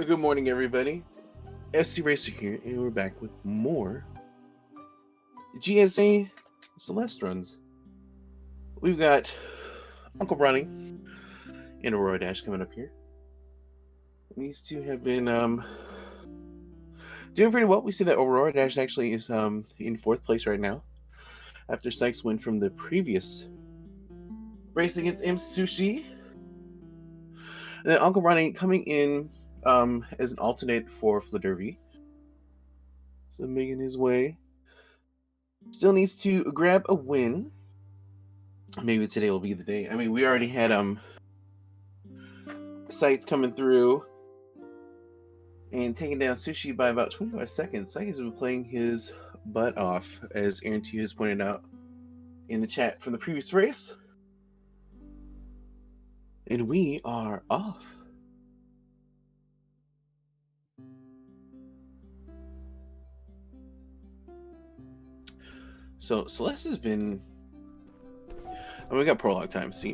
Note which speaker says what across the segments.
Speaker 1: Good morning, everybody. FC Racer here, and we're back with more GSA Celeste runs. We've got UncleRonny and AuroraDash coming up here. These two have been doing pretty well. We see that AuroraDash actually is in fourth place right now after Sykes win from the previous race against M Sushi. And then UncleRonny coming in as an alternate for Fledervy. So making his way. Still needs to grab a win. Maybe today will be the day. I mean, we already had Sights coming through and taking down Sushi by about 25 seconds. Sights has been playing his butt off, as Aaron T has pointed out in the chat from the previous race. And we are off. So Celeste has been. I mean, we got prologue time, so you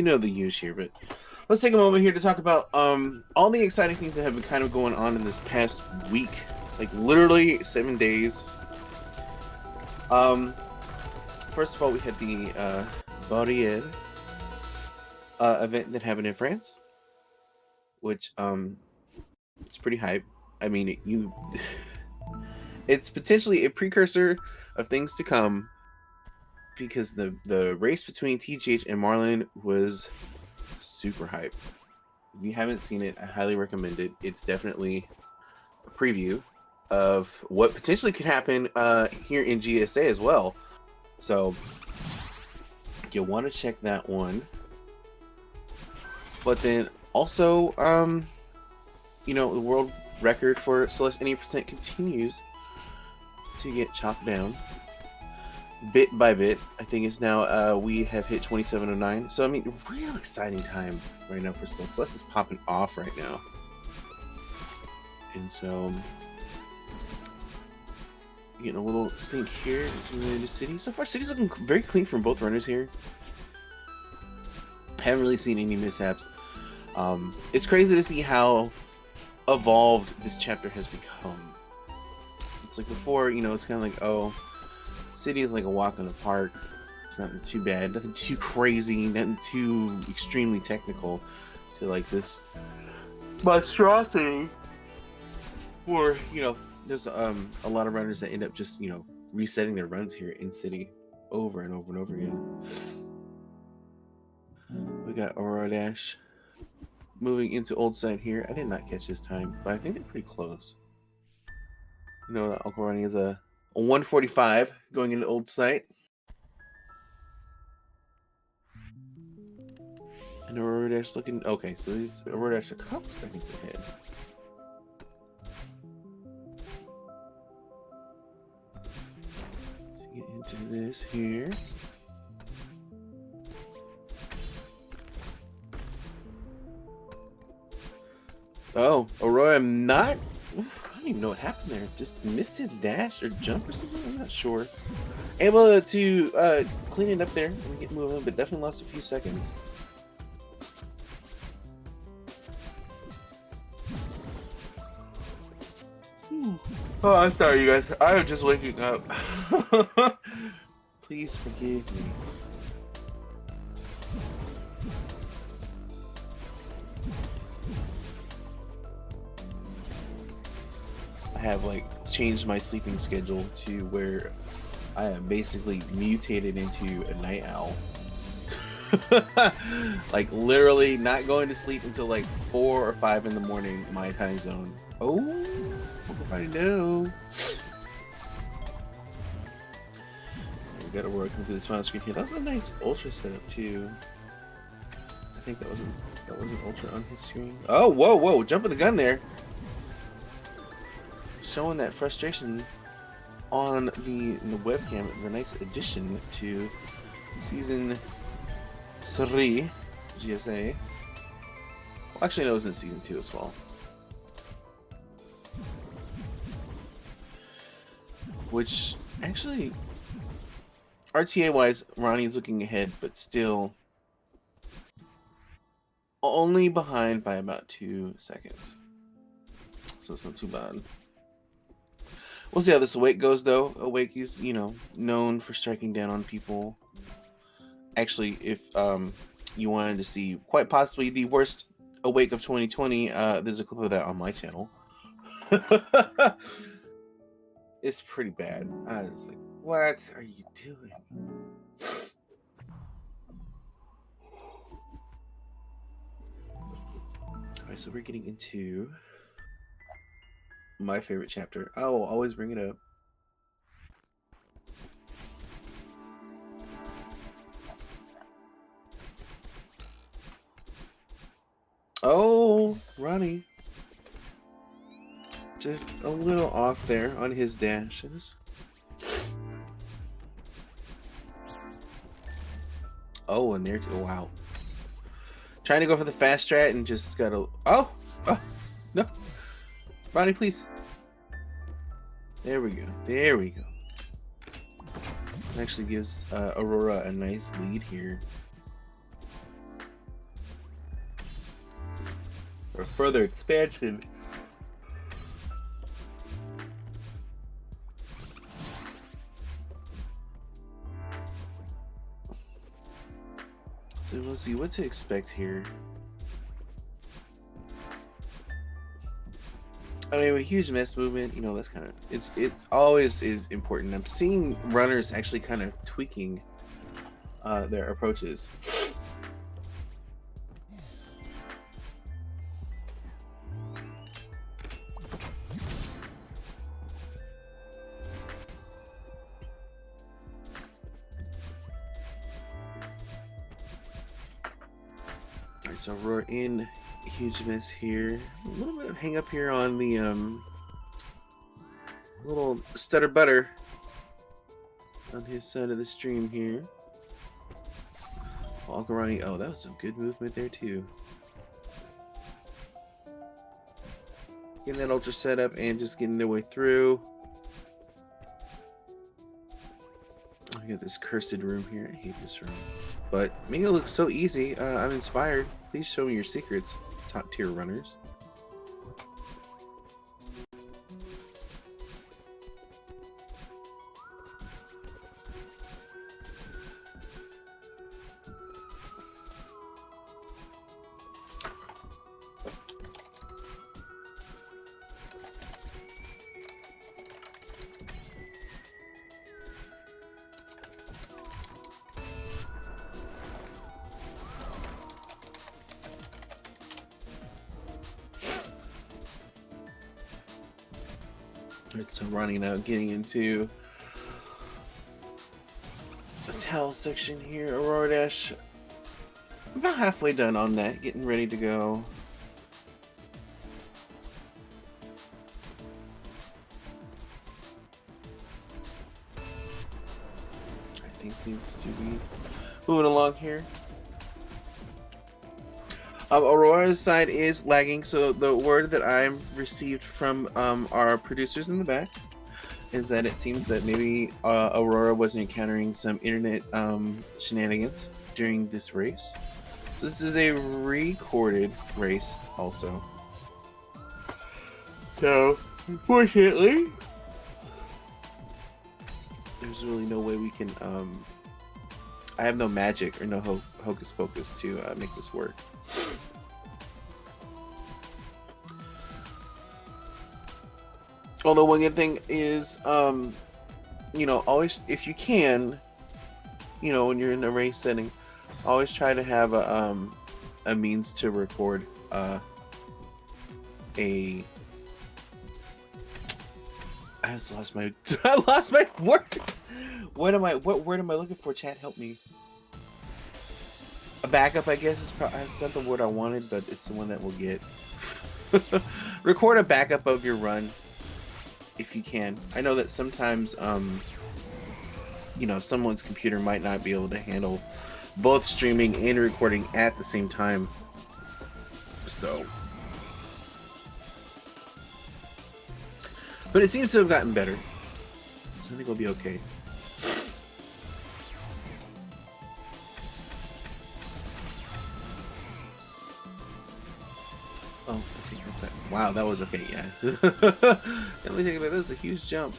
Speaker 1: know the use here, but let's take a moment here to talk about all the exciting things that have been kind of going on in this past week, like literally 7 days. First of all, we had the Barriere event that happened in France, which it's pretty hype. I mean, it's potentially a precursor of things to come, because the race between TGH and Marlon was super hype. If you haven't seen it, I highly recommend it. It's definitely a preview of what potentially could happen here in GSA as well. So you'll want to check that one. But then also, the world record for Celeste 80% continues to get chopped down bit by bit. I think it's now we have hit 2709. So I mean, real exciting time right now for Celeste. Celeste is popping off right now, and so getting a little sync here as we move into City. So far, City's looking very clean from both runners here. Haven't really seen any mishaps. It's crazy to see how evolved this chapter has become. It's like before, it's kind of like, oh, City is like a walk in the park. It's nothing too bad, nothing too crazy, nothing too extremely technical, to like this monstrosity. Or there's a lot of runners that end up just resetting their runs here in City over and over and over again. We got AuroraDash moving into Old Side here. I did not catch his time, but I think they're pretty close. That UncleRonny is a 145 going into Old Site. And AuroraDash looking okay, so these AuroraDash a couple seconds ahead. Let's get into this here. Oh, Aurora not. I don't even know what happened there. Just missed his dash or jump or something? I'm not sure. Able to clean it up there and get moving, but definitely lost a few seconds. Oh, I'm sorry, you guys. I am just waking up. Please forgive me. I have changed my sleeping schedule to where I am basically mutated into a night owl. Literally not going to sleep until 4 or 5 in the morning, my time zone. Oh, I know. We got to work into this final screen here. That was a nice ultra setup too. I think that wasn't ultra on his screen. Oh, whoa! Jumping the gun there. Showing that frustration on the webcam. The nice addition to season 3 GSA. Well, actually, no, it was in season 2 as well. Which actually, RTA wise, Ronnie's looking ahead, but still only behind by about 2 seconds. so it's not too bad. We'll see how this Awake goes, though. Awake is, you know, known for striking down on people. Actually, if you wanted to see quite possibly the worst Awake of 2020, there's a clip of that on my channel. It's pretty bad. I was like, what are you doing? Alright, so we're getting into my favorite chapter. I will always bring it up. Oh, Ronnie. Just a little off there on his dashes. Oh, and there too. Wow. Trying to go for the fast strat and just got a... Oh! Oh! No! Ronnie, please. There we go. There we go. Actually gives Aurora a nice lead here. For further expansion. So let's see what to expect here. I mean, a huge mess movement, you know, that's kind of, it always is important. I'm seeing runners actually kind of tweaking their approaches. Alright, so we're in huge mess here. A little bit of hang up here on the little stutter butter on his side of the stream here. UncleRonny, oh, that was some good movement there too. Getting that ultra set up and just getting their way through. I got this cursed room here. I hate this room. But making it look so easy. I'm inspired. Please show me your secrets, top tier runners. So running out, getting into the towel section here. AuroraDash, about halfway done on that, getting ready to go. Everything seems to be moving along here. Aurora's side is lagging, so the word that I received from our producers in the back is that it seems that maybe Aurora was encountering some internet shenanigans during this race. This is a recorded race also. So, unfortunately, there's really no way we can, I have no magic or no hocus pocus to make this work. Although one good thing is, you know, always, if you can, you know, when you're in a race setting, always try to have a means to record I just lost my I lost my words. What word am I looking for? Chat, help me. A backup, I guess, is probably, it's not the word I wanted, but it's the one that we'll get. Record a backup of your run if you can. I know that sometimes, you know, someone's computer might not be able to handle both streaming and recording at the same time. So, but it seems to have gotten better, so I think we'll be okay. Oh, okay, Wow, that was okay, yeah. Let me think about this. Is a huge jump.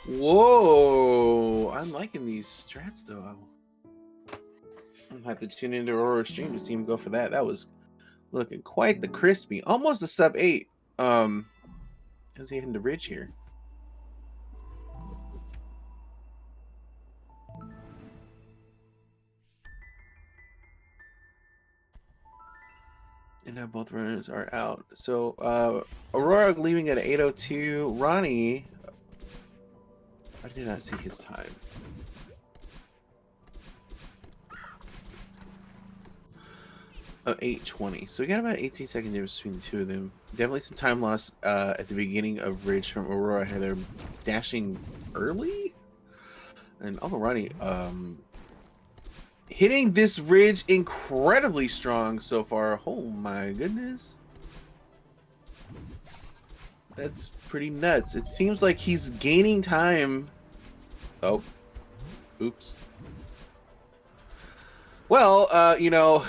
Speaker 1: Whoa! I'm liking these strats though. I'll have to tune into Aurora stream to see him go for that. That was looking quite the crispy. Almost a sub 8. How's he hitting the ridge here? And now both runners are out. So Aurora leaving at 8:02. Ronnie, I did not see his time. Oh, 8:20. So we got about 18 seconds difference between the two of them. Definitely some time loss at the beginning of Ridge from Aurora. They're dashing early. And AuroraDash hitting this ridge incredibly strong so far. Oh my goodness. That's pretty nuts. It seems like he's gaining time. Oh. Oops. Well, you know,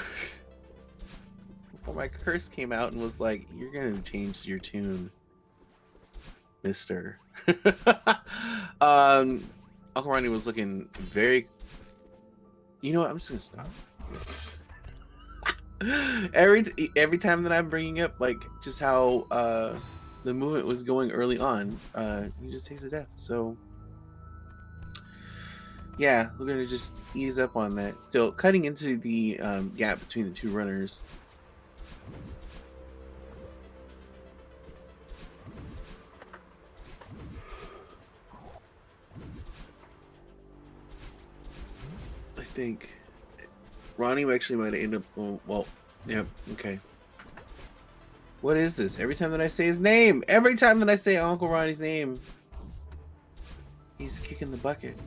Speaker 1: before my curse came out and was like, you're going to change your tune, mister. UncleRonny was looking very... You know what? I'm just gonna stop. every time that I'm bringing up like just how the movement was going early on, he just takes a death. So yeah, we're gonna just ease up on that. Still cutting into the gap between the two runners. I think Ronnie actually might end up. Well, yeah, okay. What is this? Every time that I say his name, every time that I say UncleRonny's name, he's kicking the bucket.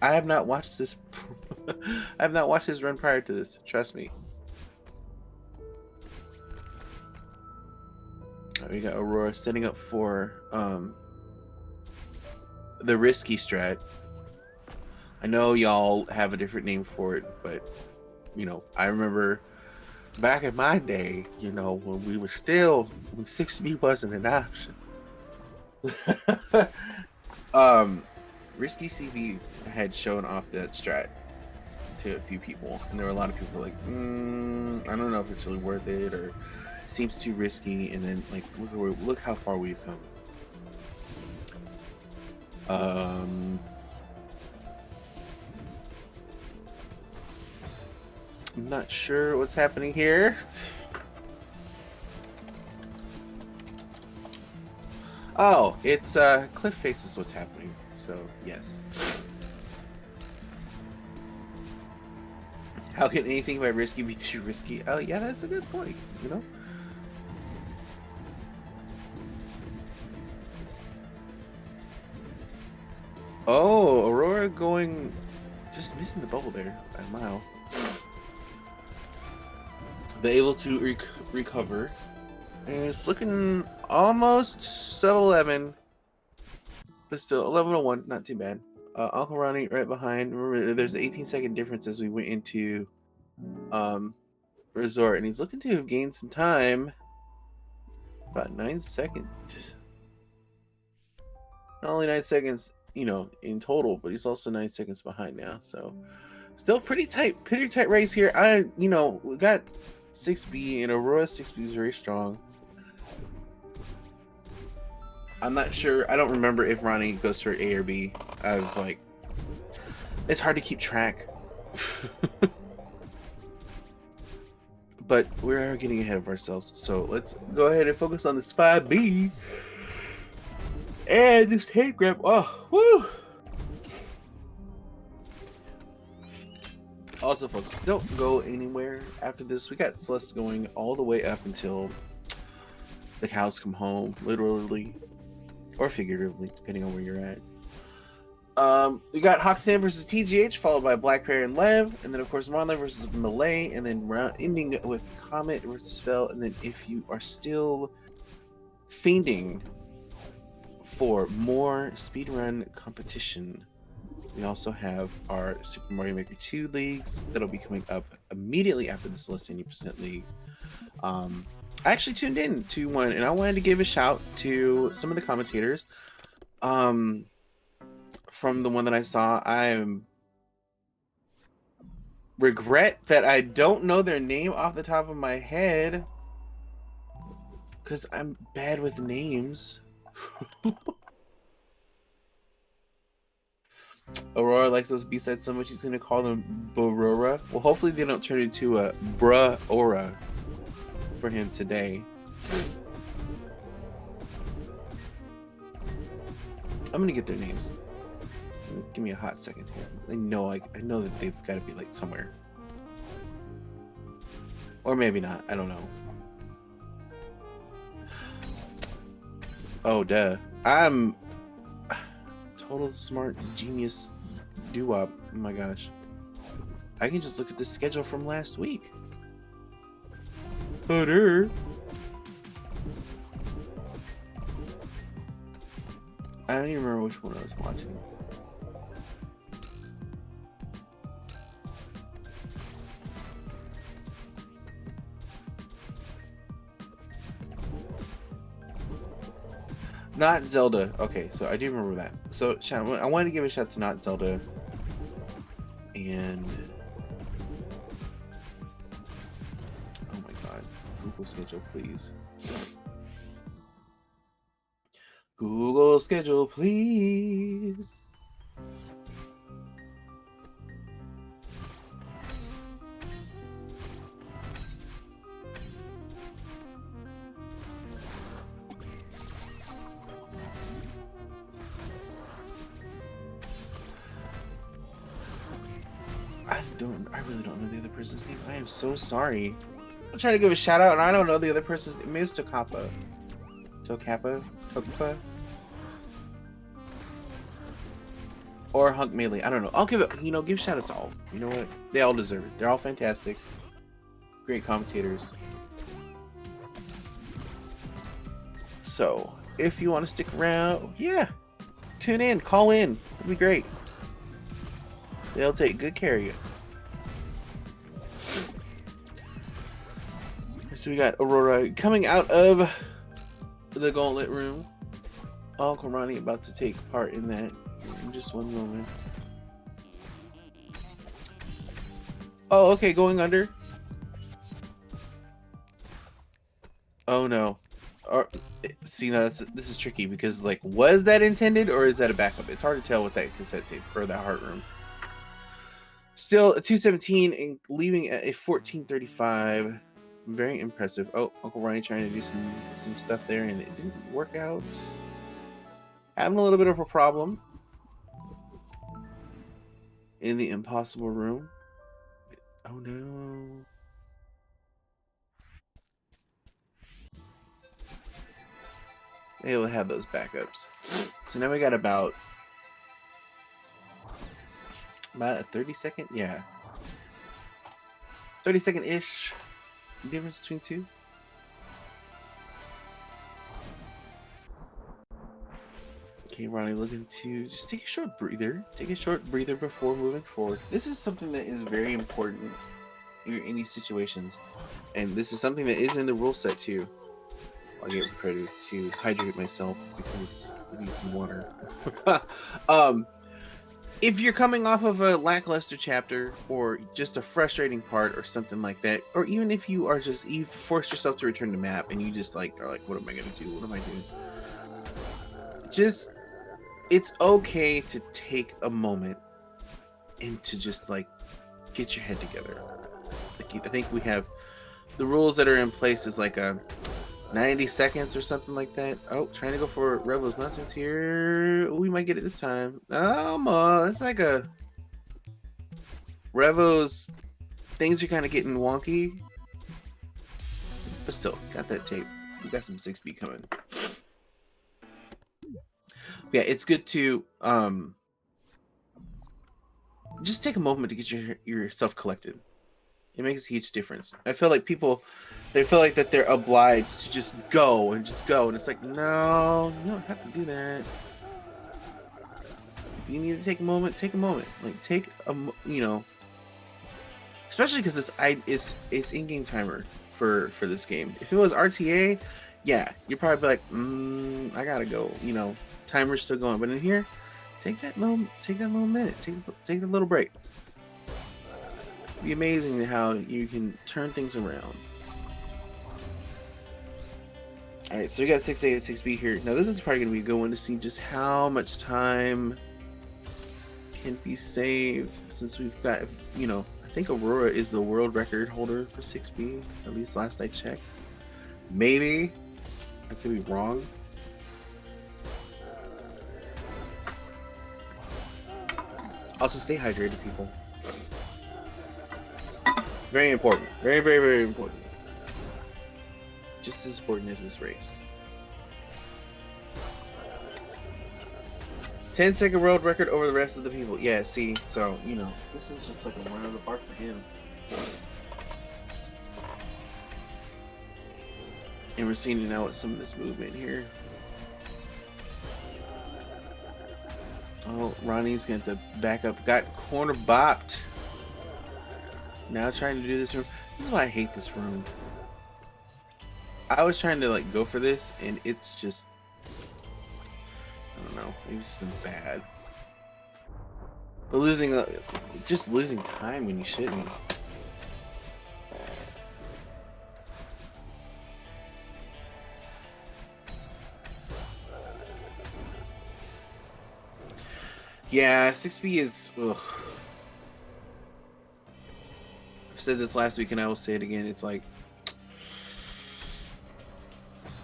Speaker 1: I have not watched this. I have not watched his run prior to this. Trust me. We got Aurora setting up for the risky strat. I know y'all have a different name for it, but you know, I remember back in my day, you know, when we were still when 6B wasn't an option. Risky CV had shown off that strat to a few people, and there were a lot of people like, I don't know if it's really worth it or it seems too risky. And then like, look how far we've come. I'm not sure what's happening here. Oh, it's cliff face is what's happening. So yes. How can anything by risky be too risky? Oh yeah, that's a good point. You know. Oh, Aurora going, just missing the bubble there by a mile. They're able to recover, and it's looking almost sub 11, but still 11:01, not too bad. UncleRonny right behind. Remember, there's an 18-second difference as we went into resort, and he's looking to have gained some time. About 9 seconds. Not only 9 seconds, you know, in total, but he's also 9 seconds behind now. So still pretty tight race here. We got 6B, and Aurora 6B is very strong. I'm not sure. I don't remember if Ronnie goes for A or B. It's hard to keep track. But we're getting ahead of ourselves. So let's go ahead and focus on this 5B. And this tape grab. Oh, woo! Also, folks, don't go anywhere after this. We got Celeste going all the way up until the cows come home, literally or figuratively, depending on where you're at. We got Hoxton versus TGH, followed by Black Bear and Lev, and then of course Monlev versus Malay, and then ending with Comet versus Fell. And then if you are still fiending for more speedrun competition, We also have our Super Mario Maker 2 leagues that'll be coming up immediately after the Celeste 80% League. I actually tuned in to one, and I wanted to give a shout to some of the commentators. From the one that I saw, I regret that I don't know their name off the top of my head, because I'm bad with names. Aurora likes those B-sides so much he's going to call them Borora. Well, hopefully they don't turn into a Bra-Ora for him today. I'm going to get their names. Give me a hot second here. I know that they've got to be like somewhere. Or maybe not. I don't know. Oh, duh. I'm total smart genius doo-wop. Oh my gosh. I can just look at the schedule from last week. Butter. I don't even remember which one I was watching. Not Zelda. Okay, so I do remember that. So I wanted to give a shout to Not Zelda. And oh my god. Google schedule, please. Google schedule, please. I really don't know the other person's name. I am so sorry. I'm trying to give a shout out and I don't know the other person's name. Maybe it's Tokapa. Tokapa? Or Hunk Melee. I don't know. I'll give it, give shout outs to all. You know what? They all deserve it. They're all fantastic. Great commentators. So, if you want to stick around, yeah. Tune in, call in. It'll be great. They'll take good care of you. So we got Aurora coming out of the gauntlet room. UncleRonny about to take part in that in just one moment. Oh, okay, going under. Oh no. See, now this is tricky because, like, was that intended or is that a backup? It's hard to tell with that cassette tape or that heart room. Still a 217 and leaving at a 1435. Very impressive. Oh, UncleRonny trying to do some stuff there and it didn't work out. Having a little bit of a problem in the impossible room. Oh no. They will have those backups. So now we got about a 30-second, yeah. 30-second-ish difference between two. Okay, Ronnie looking to just take a short breather. Take a short breather before moving forward. This is something that is very important in these situations. And this is something that is in the rule set too. I'll get prepared to hydrate myself because I need some water. If you're coming off of a lackluster chapter or just a frustrating part or something like that, or even if you are just, you've forced yourself to return to map and you just are like, what am I going to do? What am I doing? Just, it's okay to take a moment and to just like get your head together. Like, I think we have the rules that are in place is like a 90 seconds or something like that. Oh, trying to go for Rebel's nonsense here. We might get it this time. That's like a Revo's things are kind of getting wonky. But still, got that tape. We got some 6B coming. Yeah, it's good to just take a moment to get yourself collected. It makes a huge difference. I feel like people, they feel like that they're obliged to just go. And it's like, no, you don't have to do that. you need to take a moment, take a moment. Like take a, you know, especially because it's in-game timer for this game. If it was RTA, yeah, you'd probably be like, I gotta go. You know, timer's still going. But in here, take that little minute, take a little break. It'd be amazing how you can turn things around. All right, so we got 6A and 6B here. Now this is probably gonna be a good one to see just how much time can be saved, since we've got, you know, I think Aurora is the world record holder for 6B, at least last I checked. Maybe I could be wrong. Also, stay hydrated, people. Very important. Very, very, very important. Just as important as this race. 10-second world record over the rest of the people. Yeah, see, so, you know, this is just like a run of the park for him. And we're seeing now with some of this movement here. Oh, Ronnie's got the back up. Got corner bopped. Now trying to do this room. This is why I hate this room. I was trying to like go for this, and it's just, I don't know, maybe it's just bad. But just losing time when you shouldn't. Yeah, 6B is, ugh. I've said this last week and I will say it again. It's like,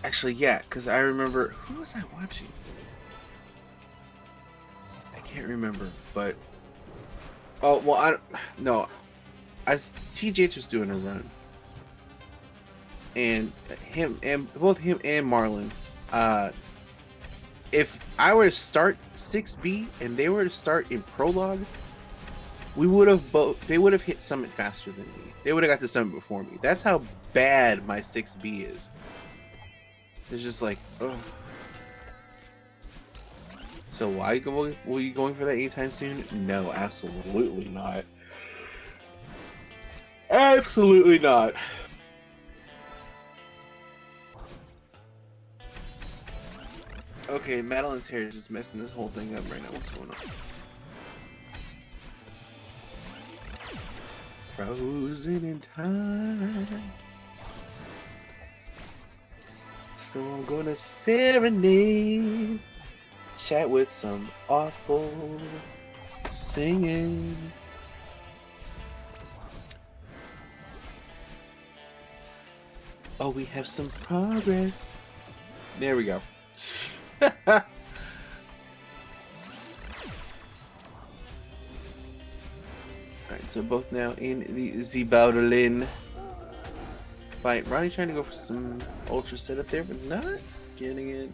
Speaker 1: actually, yeah, because I remember, who was I watching? I can't remember, but, oh, well, TJH was doing a run, and both him and Marlon, if I were to start 6B and they were to start in prologue, they would have hit summit faster than me. They would have got to summit before me. That's how bad my 6B is. It's just like, ugh. So why were you going for that anytime soon? No, absolutely not. Absolutely not. Okay, Madeline's hair is just messing this whole thing up right now. What's going on? Frozen in time. So I'm gonna serenade, chat with some awful singing. Oh, we have some progress. There we go. Alright, so both now in the Zibaudelin fight. Ronnie trying to go for some ultra setup there, but not getting it.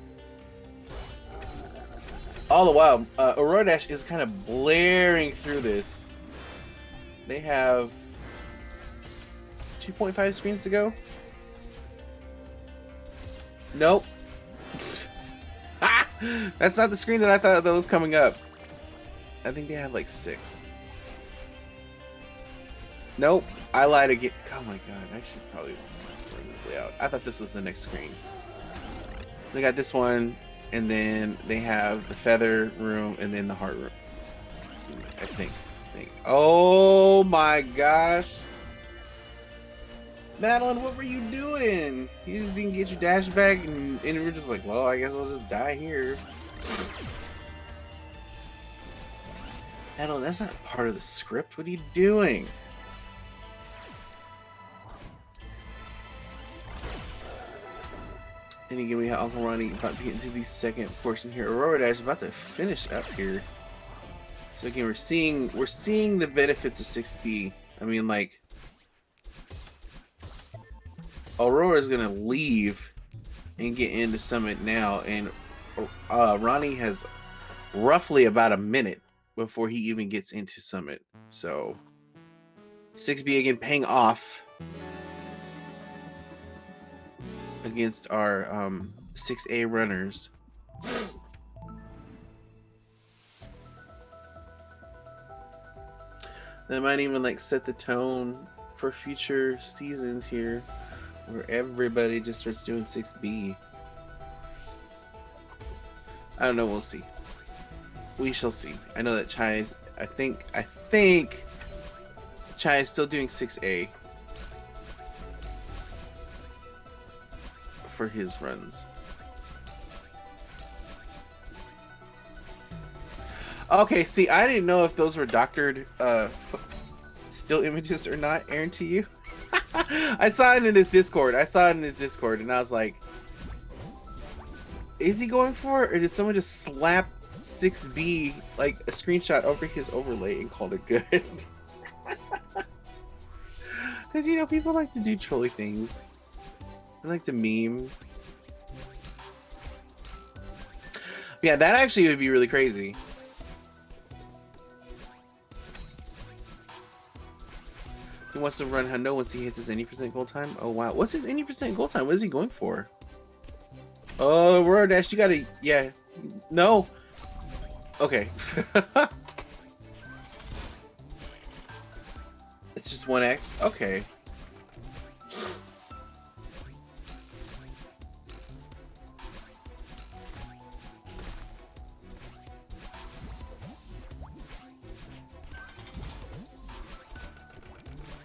Speaker 1: All the while, AuroraDash is kind of blaring through this. They have 2.5 screens to go. Nope. That's not the screen that I thought that was coming up. I think they have like 6. Nope. I lied again. Oh my god. I should probably bring this layout. I thought this was the next screen. They got this one, and then they have the feather room, and then the heart room. I think. Oh my gosh. Madeline, what were you doing? You just didn't get your dash back, and we're just like, well, I guess I'll just die here. Madeline, that's not part of the script. What are you doing? And again, we have UncleRonny about to get into the second portion here. AuroraDash is about to finish up here. So again, we're seeing the benefits of 6B. I mean, like, Aurora is gonna leave and get into Summit now, and Ronnie has roughly about a minute before he even gets into Summit. So 6B again paying off against our 6A runners. That might even like set the tone for future seasons here, where everybody just starts doing 6B. I don't know. We'll see. We shall see. I know that Chai is. I think Chai is still doing 6A for his runs. Okay, see, I didn't know if those were doctored still images or not, Aaron, to you. I saw it in his Discord. And I was like, is he going for it, or did someone just slap 6B, like a screenshot over his overlay and called it good? Because, you know, people like to do trolly things. They like to meme. Yeah, that actually would be really crazy. He wants to run Hundo once he hits his any percent goal time. Oh wow, what's his any percent goal time? What is he going for? Oh, AuroraDash, you gotta, yeah, no. Okay. It's just 1x. Okay.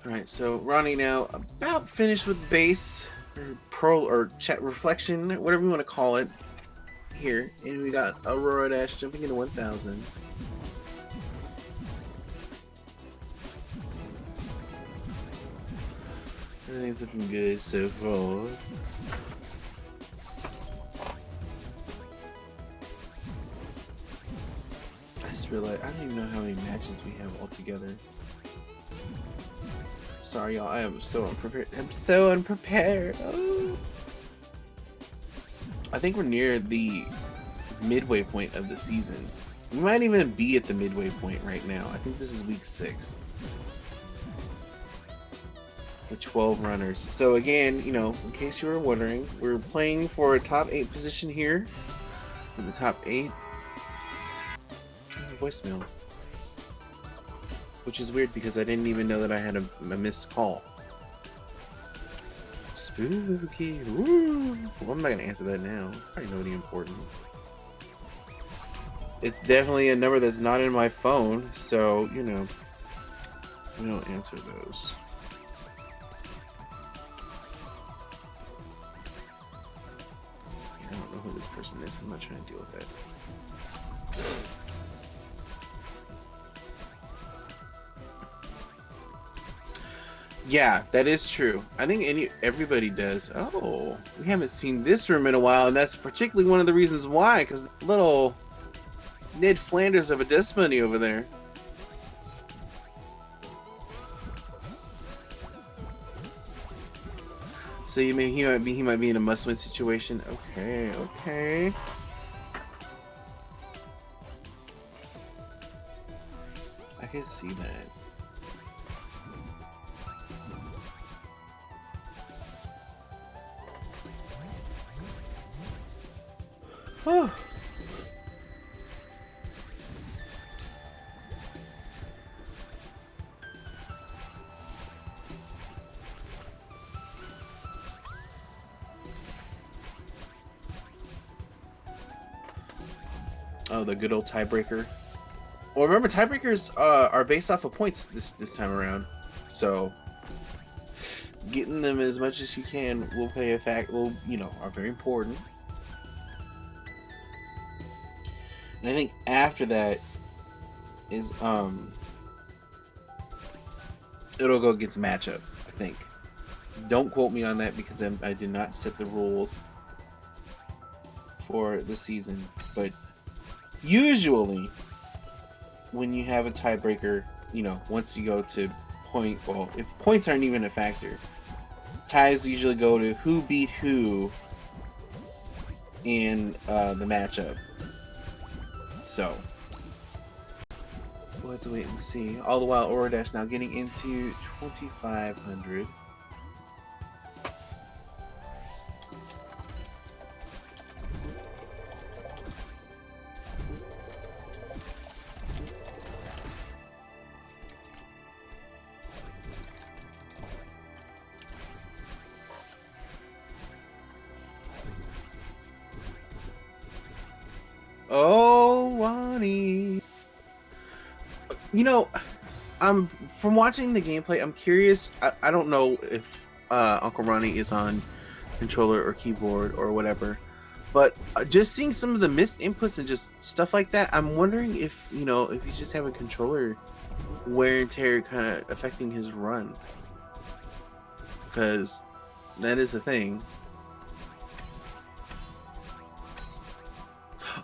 Speaker 1: Alright, so Ronnie now about finished with base, or pro, or chat reflection, whatever you want to call it, here. And we got AuroraDash jumping into 1000. Everything's looking good so far. I just realized I don't even know how many matches we have altogether. Sorry, y'all. I am so unprepared. Oh. I think we're near the midway point of the season. We might even be at the midway point right now. I think this is week 6. With 12 runners. So again, you know, in case you were wondering, we're playing for a top 8 position here. In the top 8. Voicemail. Which is weird because I didn't even know that I had a missed call. Spooky. Woo. Well, I'm not gonna answer that now. Probably nobody important. It's definitely a number that's not in my phone, so you know, we don't answer those. I don't know who this person is. I'm not trying to deal with that. Yeah, that is true. I think everybody does. Oh, we haven't seen this room in a while, and that's particularly one of the reasons why, because little Ned Flanders of a Despony over there. So you mean he might be in a must-win situation? Okay, okay. I can see that. Oh. Oh, the good old tiebreaker. Well, remember, tiebreakers are based off of points this time around, so getting them as much as you can will play a are very important. And I think after that is it'll go against matchup, I think. Don't quote me on that because I did not set the rules for the season, but usually when you have a tiebreaker, you know, once you go to point, well, if points aren't even a factor, ties usually go to who beat who in the matchup. So we'll have to wait and see. All the while, AuroraDash now getting into 2,500. You know, from watching the gameplay, I'm curious. I don't know if UncleRonny is on controller or keyboard or whatever, but just seeing some of the missed inputs and just stuff like that, I'm wondering if if he's just having controller wear and tear kind of affecting his run, because that is the thing.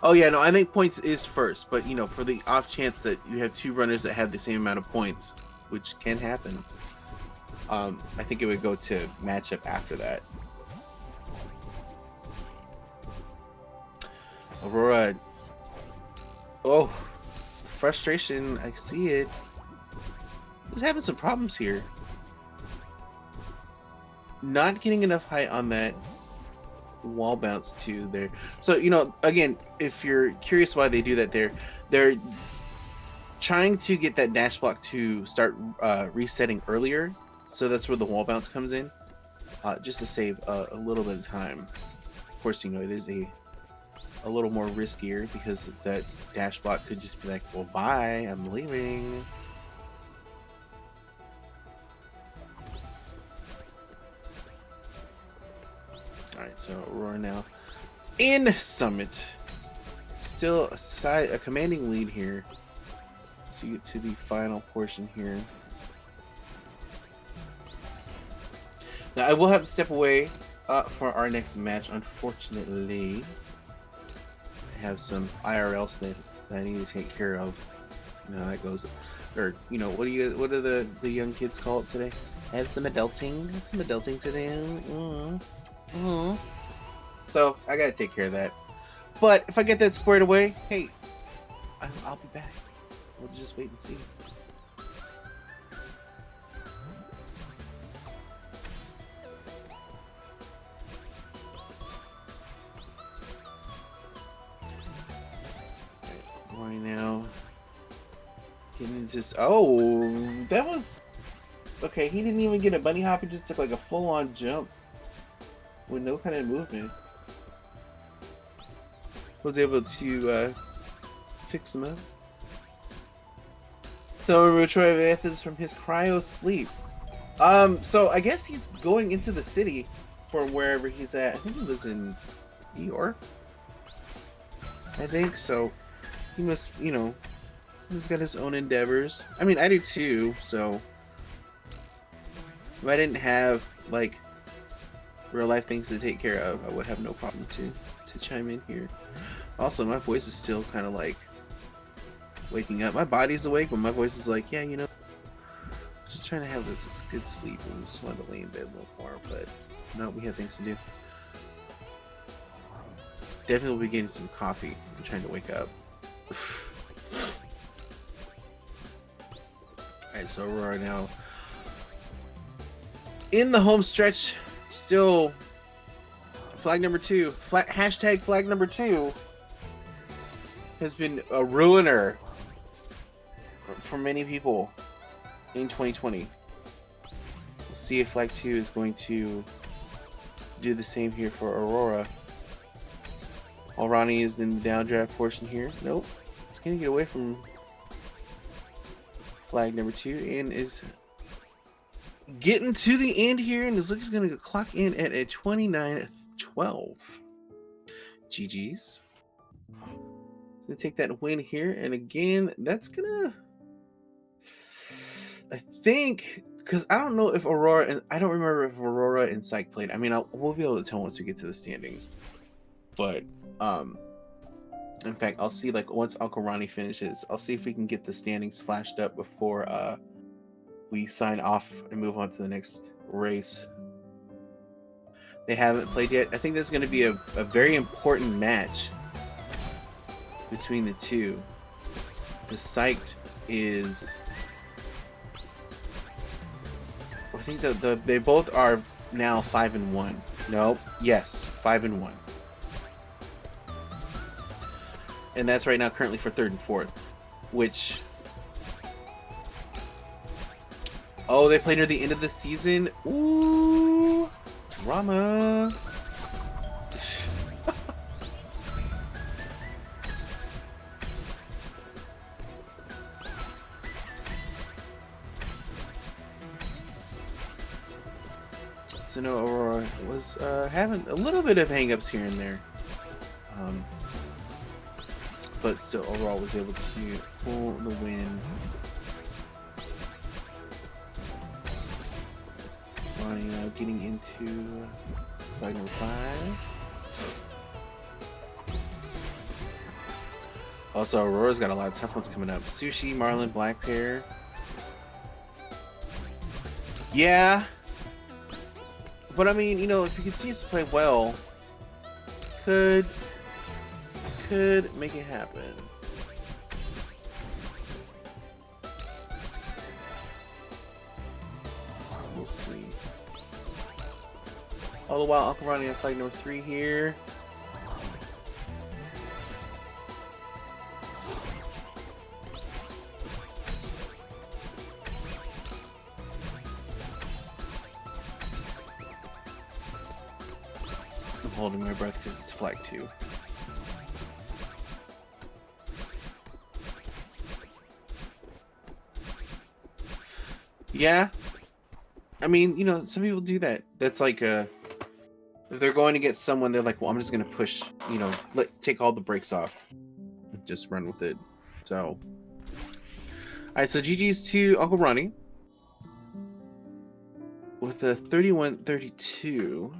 Speaker 1: Oh yeah, no, I think points is first, but for the off chance that you have two runners that have the same amount of points, which can happen, I think it would go to matchup after that. Aurora, oh, frustration, I see it. He's having some problems here. Not getting enough height on that wall bounce too there. So again, if you're curious why they do that, they're trying to get that dash block to start resetting earlier, so that's where the wall bounce comes in, just to save a little bit of time. Of course, it is a little more riskier because that dash block could just be like, well, bye, I'm leaving. Alright, so Aurora now in Summit. Still a commanding lead here. So you get to the final portion here. Now I will have to step away for our next match, unfortunately. I have some IRL stuff that I need to take care of. That goes, or what are the young kids call it today? I have some adulting to do. So I gotta take care of that. But if I get that squared away, hey, I'll be back. We'll just wait and see. Right now, getting just that was okay. He didn't even get a bunny hop. He just took like a full-on jump with no kind of movement. Was able to fix him up. So Troy Athens from his cryo sleep. So I guess he's going into the city from wherever he's at. I think he lives in New York. I think so. He must, he's got his own endeavors. I mean, I do too. So if I didn't have like real life things to take care of, I would have no problem to chime in here. Also, my voice is still kind of like waking up. My body's awake, but my voice is like, yeah, just trying to have this good sleep and just want to lay in bed a little more. But no, we have things to do. Definitely will be getting some coffee. I'm trying to wake up. Alright, so Aurora now in the home stretch. Still flag number 2. Hashtag flag number 2 has been a ruiner for many people in 2020. We'll see if flag 2 is going to do the same here for Aurora. AuroraDash is in the downdraft portion here. Nope. It's going to get away from flag number 2 and is getting to the end here, and this looks going to clock in at a 29-12. GG's. Gonna take that win here, and again, that's gonna, I think, because I don't know if Aurora, and I don't remember if Aurora and Psych played. I mean, we'll be able to tell once we get to the standings. But in fact, I'll see, like, once UncleRonny finishes, I'll see if we can get the standings flashed up before we sign off and move on to the next race. They haven't played yet. I think there's going to be a very important match between the two. The Psyched is, I think they both are now 5-1. Nope. Yes, 5-1. And that's right now currently for 3rd and 4th, which, oh, they play near the end of the season. Ooh, drama. I know Aurora was having a little bit of hang-ups here and there. But still, Aurora was able to pull the win. While getting into flag number 5. Also, Aurora's got a lot of tough ones coming up. Sushi, Marlin, Black Pear. Yeah. But I mean, you know, if he continues to play well, could make it happen. So we'll see. All the while, UncleRonny on flag number 3 here. I'm holding my breath because it's flag 2. Yeah. I mean, you know, some people do that. That's like if they're going to get someone, they're like, well, I'm just going to push, you know, take all the brakes off. Just run with it. So. Alright, so GG's to UncleRonny. With a 31-32.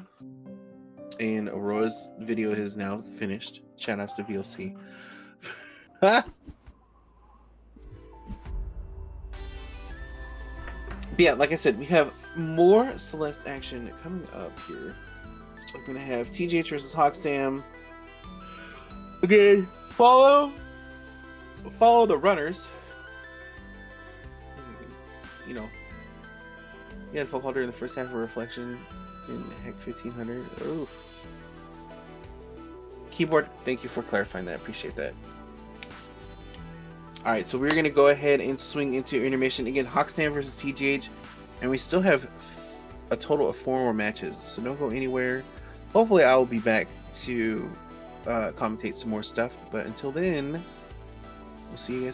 Speaker 1: And Aurora's video is now finished. Shout outs to VLC. But yeah, like I said, we have more Celeste action coming up here. We're gonna have TJH versus Hogstam. Okay, follow the runners. You know, he had a full call during the first half of Reflection in Heck 1500. Oof. Keyboard, thank you for clarifying that. Appreciate that. Alright, so we're going to go ahead and swing into intermission. Again, Hogstam versus TGH. And we still have a total of 4 more matches. So don't go anywhere. Hopefully I will be back to commentate some more stuff. But until then, we'll see you guys.